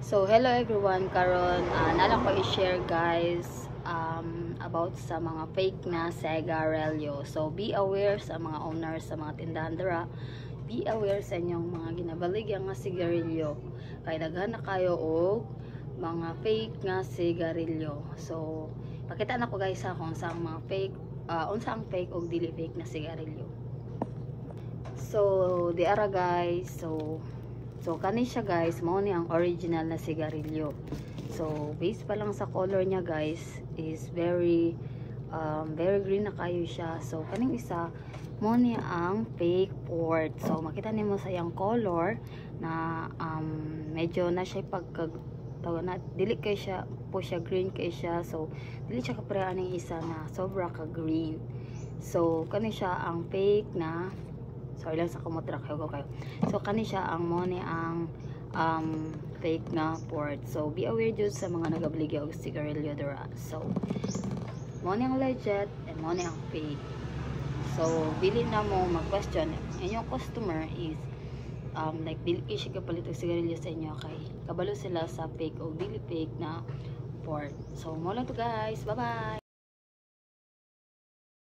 So hello everyone, karon nalang ko i-share guys about sa mga fake na sigarilyo. So be aware sa mga owners sa mga tindahan dira. Be aware sa inyong mga ginabaligya nga sigarilyo. Kay daghan na kayo og mga fake nga sigarilyo. So pakita na ko guys sa kung saan mga fake unsang fake og dili fake na sigarilyo. So di ara guys, So, kani siya guys, mao ni ang original na sigarilyo. So, base pa lang sa color niya guys, is very green na kayo siya. So, kaning isa, mao ni ang fake port. So, makita nimo sa iyang color na medyo na siya tawag na, dili kay siya, po siya green kay siya. So, dili siya kapre aning isa na sobra ka green. So, kani siya ang fake na sorry lang sa kumutrak ko kayo. So kani siya ang mo ni ang fake na port. So be aware jud sa mga nagabligya og sigarilyo dira. So mo ni ang legit and mo ni ang fake. So dili na mo mag-question inyong customer is like dili siya kapalit og sigarilyo sa inyo kay kabalo sila sa fake o dili fake na port. So mo lang to guys. Bye bye.